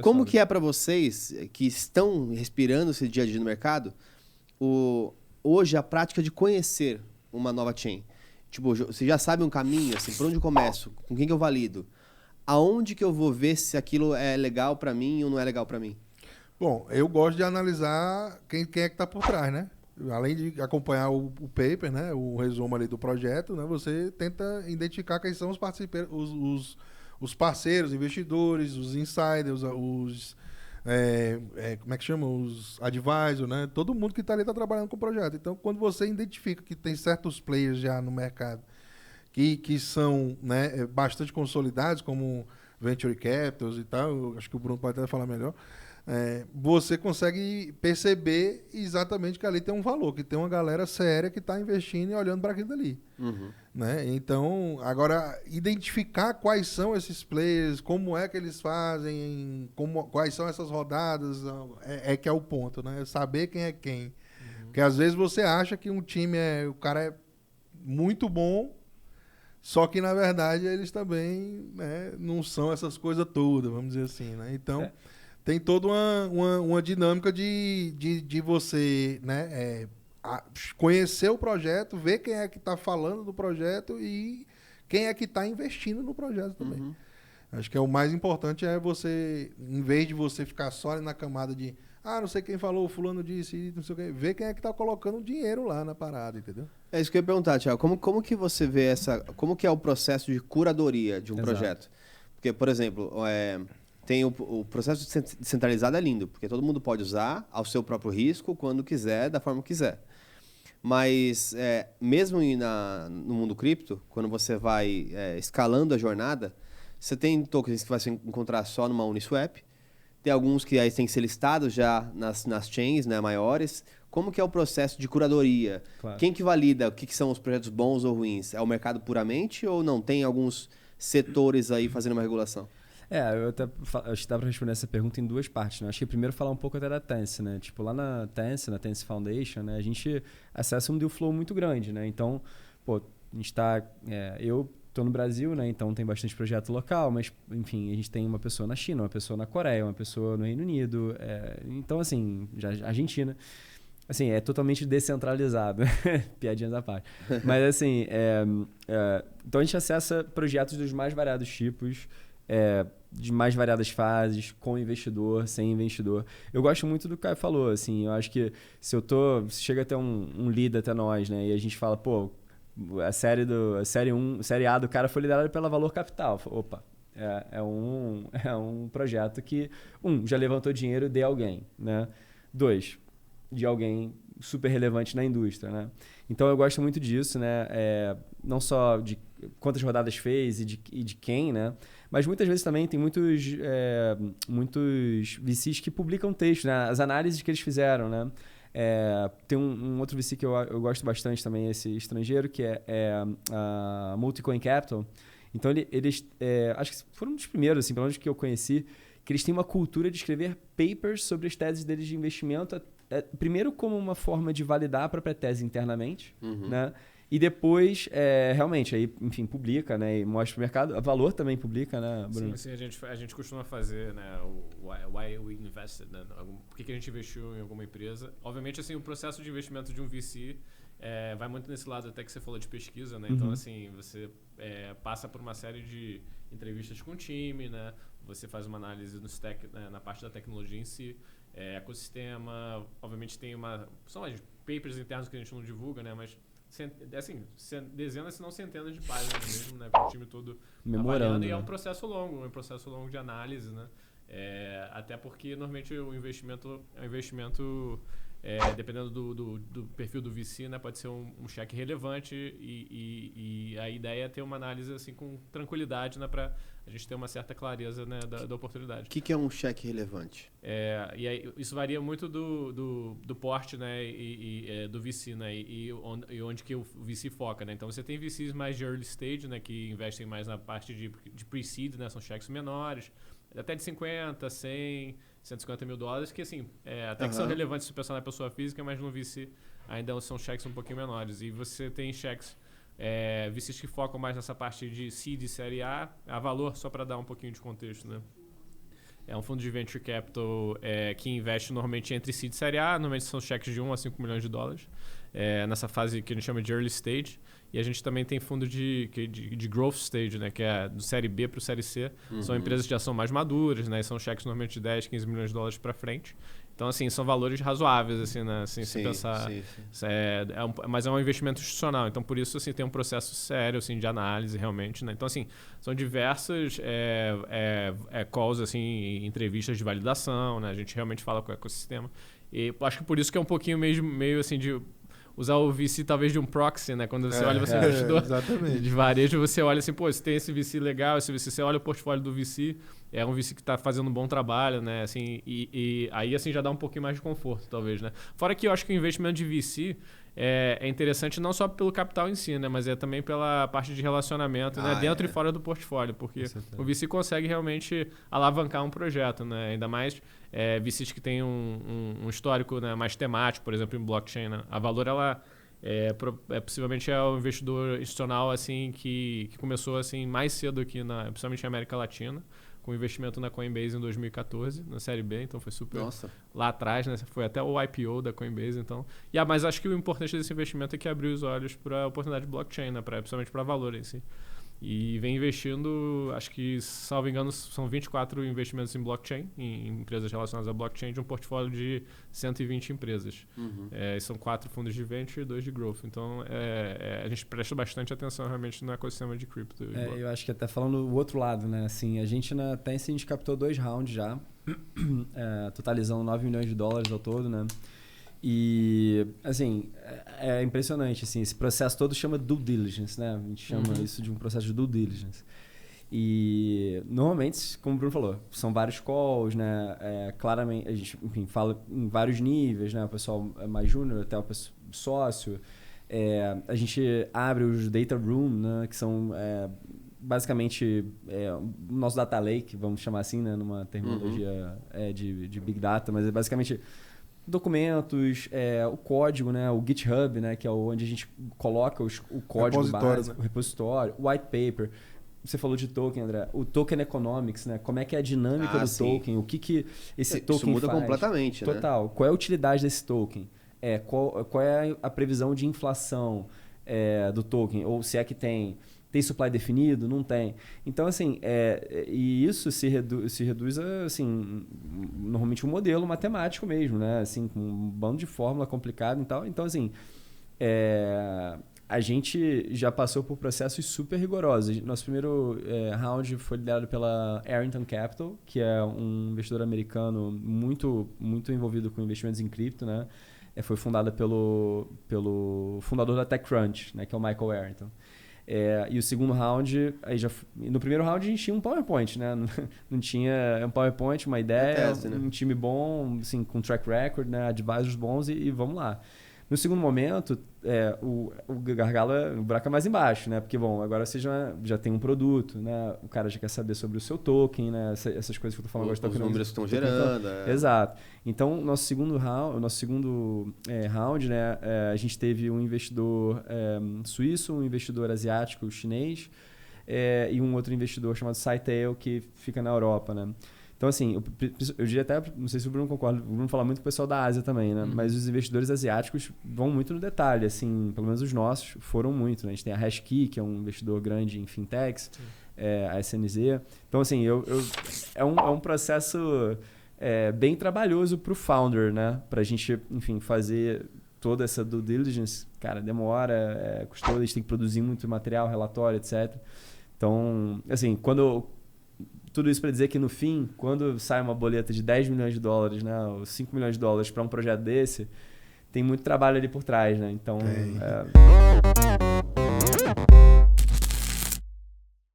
como que é para vocês que estão respirando esse dia a dia no mercado, hoje a prática de conhecer uma nova chain? Tipo, você já sabe um caminho, assim, por onde eu começo? Com quem que eu valido? Aonde que eu vou ver se aquilo é legal para mim ou não é legal para mim? Bom, eu gosto de analisar quem é que está por trás, né? Além de acompanhar o paper, né? O resumo ali do projeto, né? Você tenta identificar quem são os parceiros, investidores, os insiders, como é que chama? Os advisors, né? Todo mundo que está ali está trabalhando com o projeto. Então, quando você identifica que tem certos players já no mercado que são, né, bastante consolidados, como Venture Capitals e tal, eu acho que o Bruno pode até falar melhor, você consegue perceber exatamente que ali tem um valor, que tem uma galera séria que está investindo e olhando para aquilo dali. Uhum. Né? Então, agora, identificar quais são esses players, como é que eles fazem, quais são essas rodadas, que é o ponto, né? Saber quem é quem. Uhum. Porque às vezes você acha que um time o cara é muito bom, só que na verdade eles também, né, não são essas coisas todas, vamos dizer assim, né? Então, tem toda uma dinâmica de você, né, conhecer o projeto, ver quem é que está falando do projeto e quem é que está investindo no projeto também. Uhum. Acho que o mais importante é você, em vez de você ficar só na camada de não sei quem falou, fulano disse, não sei o quê, ver quem é que está colocando dinheiro lá na parada, entendeu? É isso que eu ia perguntar, Thiago. Como que você vê como que é o processo de curadoria de um projeto? Porque, por exemplo, tem o processo descentralizado é lindo, porque todo mundo pode usar ao seu próprio risco, quando quiser, da forma que quiser. Mas, mesmo no mundo cripto, quando você vai escalando a jornada, você tem tokens que você vai encontrar só numa Uniswap, tem alguns que aí têm que ser listados já nas chains, né, maiores. Como que é o processo de curadoria? Claro. Quem que valida o que são os projetos bons ou ruins? É o mercado puramente ou não? Tem alguns setores aí fazendo uma regulação? Acho que dá para responder essa pergunta em duas partes, né? Acho que primeiro falar um pouco até da Tense, né? Tipo, lá na Tense Foundation, né? A gente acessa um deal flow muito grande, né? Então, pô, a gente está... eu estou no Brasil, né? Então tem bastante projeto local, mas, enfim, a gente tem uma pessoa na China, uma pessoa na Coreia, uma pessoa no Reino Unido. Então, assim, Argentina... Assim, é totalmente descentralizado. Piadinhas à parte. Mas, assim, então a gente acessa projetos dos mais variados tipos, de mais variadas fases, com investidor, sem investidor. Eu gosto muito do que o Caio falou, assim, eu acho que se chega até um lead até nós, né, e a gente fala, pô, a série A do cara foi liderada pela Valor Capital. Opa, é um projeto que, já levantou dinheiro de alguém, né? 2, de alguém super relevante na indústria, né? Então eu gosto muito disso, né? Não só de quantas rodadas fez e de quem, né? Mas muitas vezes também tem muitos VCs que publicam textos, né? As análises que eles fizeram, né? Tem um outro VC que eu gosto bastante também, esse estrangeiro, que é a Multicoin Capital. Então eles acho que foram um dos primeiros, assim, pelo menos que eu conheci, que eles têm uma cultura de escrever papers sobre as teses deles de investimento, primeiro como uma forma de validar a própria tese internamente, né? E depois, realmente, aí, enfim, publica, né? E mostra para o mercado. A Valor também publica, né, Bruno? Sim, a gente costuma fazer, né, o why we invested, né? Por que a gente investiu em alguma empresa. Obviamente, assim, o processo de investimento de um VC vai muito nesse lado até que você falou de pesquisa, né? Então, assim, você passa por uma série de entrevistas com o time, né? Você faz uma análise no stack, né, na parte da tecnologia em si, ecossistema. Obviamente, são as papers internos que a gente não divulga, né? Mas assim, dezenas, se não centenas de páginas mesmo, né? Com o time todo memorando. E é um processo longo de análise, né? Até porque normalmente o investimento é um investimento, dependendo do perfil do VC, né? Pode ser um cheque relevante e a ideia é ter uma análise assim com tranquilidade, né? Para a gente ter uma certa clareza, né, da oportunidade. O que é um cheque relevante? E aí, isso varia muito do porte, né, e do VC, né, e onde que o VC foca, né? Então você tem VCs mais de early stage, né, que investem mais na parte de pre-seed, né, são cheques menores, até de 50, 100, 150 mil dólares, que assim, até que são relevantes se pensar na pessoa física, mas no VC ainda são cheques um pouquinho menores. E você tem cheques VCs que focam mais nessa parte de seed e série A Valor, só para dar um pouquinho de contexto, né? É um fundo de venture capital que investe normalmente entre seed e série A, normalmente são cheques de 1 a 5 milhões de dólares, nessa fase que a gente chama de early stage. E a gente também tem fundo de growth stage, né, que é do série B para o série C. São empresas que já são mais maduras, né, e são cheques normalmente de 10, 15 milhões de dólares para frente. Então, assim, são valores razoáveis, assim, né? Assim, se pensar... Sim. Mas é um investimento institucional. Então, por isso, assim, tem um processo sério, assim, de análise, realmente, né? Então, assim, são diversas calls, assim, entrevistas de validação, né? A gente realmente fala com o ecossistema. E acho que por isso que é um pouquinho meio assim, de usar o VC talvez de um proxy, né? Quando você olha, você é um investidor de varejo, você olha assim, pô, se tem esse VC legal, esse VC, você olha o portfólio do VC, é um VC que está fazendo um bom trabalho, né? Assim, e aí assim já dá um pouquinho mais de conforto, talvez, né? Fora que eu acho que o investimento de VC é interessante não só pelo capital em si, né? Mas também pela parte de relacionamento, né? Dentro e fora do portfólio, porque o VC consegue realmente alavancar um projeto, né? Ainda mais VCs que tem um histórico, né, mais temático, por exemplo, em blockchain, né? A Valor, ela possivelmente é o investidor institucional assim, que começou assim, mais cedo aqui, principalmente na América Latina, com investimento na Coinbase em 2014, na série B, então foi super lá atrás, né? Foi até o IPO da Coinbase, então. Mas acho que o importante desse investimento é que abriu os olhos para a oportunidade de blockchain, né? Principalmente para Valor em si. E vem investindo, acho que, salvo engano, são 24 investimentos em blockchain, em empresas relacionadas a blockchain, de um portfólio de 120 empresas. São 4 fundos de venture e 2 de growth. Então, a gente presta bastante atenção realmente no ecossistema de cripto. Eu acho que até falando o outro lado, né? Assim, a gente na Tencent captou 2 rounds já, totalizando 9 milhões de dólares ao todo, né? E, assim, é impressionante, assim, esse processo todo chama due diligence, né? A gente chama isso de um processo de due diligence. E, normalmente, como o Bruno falou, são vários calls, né? Claramente, a gente, enfim, fala em vários níveis, né? O pessoal mais júnior até o sócio. A gente abre os data room, né? Que são... basicamente, o nosso data lake, vamos chamar assim, né? Numa terminologia de Big Data, mas é basicamente... documentos, o código, né, o GitHub, né, que é onde a gente coloca o código básico, o repositório, o white paper. Você falou de token, André. O token economics, né? Como é que é a dinâmica do token? O que esse token faz? Isso muda completamente, né? Total. Qual é a utilidade desse token? Qual é a previsão de inflação do token? Ou se é que tem supply definido? Não tem. Então, assim, e isso se reduz a, assim, normalmente um modelo matemático mesmo, né? Assim, com um bando de fórmula complicado e tal. Então, assim, a gente já passou por processos super rigorosos. Nosso primeiro round foi liderado pela Arrington Capital, que é um investidor americano muito, muito envolvido com investimentos em cripto, né? Foi fundada pelo fundador da TechCrunch, né? Que é o Michael Arrington. E o segundo round, no primeiro round a gente tinha um PowerPoint, né? Não tinha um PowerPoint, uma ideia, um time bom, assim, com track record, né? Advisors bons e vamos lá. No segundo momento, o gargalo, o buraco é mais embaixo, né? Porque, bom, agora você já tem um produto, né? O cara já quer saber sobre o seu token, né? Essas coisas que eu tô falando agora. Os números que estão gerando. Exato. Então, nosso segundo round, né? A gente teve um investidor suíço, um investidor asiático chinês e um outro investidor chamado Scytale, que fica na Europa, né? Então, assim, eu diria até, não sei se o Bruno concorda, o Bruno fala muito com o pessoal da Ásia também, né? Mas os investidores asiáticos vão muito no detalhe, assim, pelo menos os nossos foram muito, né? A gente tem a Hashkey, que é um investidor grande em fintechs, a SNZ. Então, assim, é um processo bem trabalhoso para o founder, né? Para a gente, enfim, fazer toda essa due diligence, cara, demora, é custoso, a gente tem que produzir muito material, relatório, etc. Então, assim, tudo isso para dizer que no fim, quando sai uma boleta de 10 milhões de dólares, né, ou 5 milhões de dólares para um projeto desse, tem muito trabalho ali por trás, né? Então,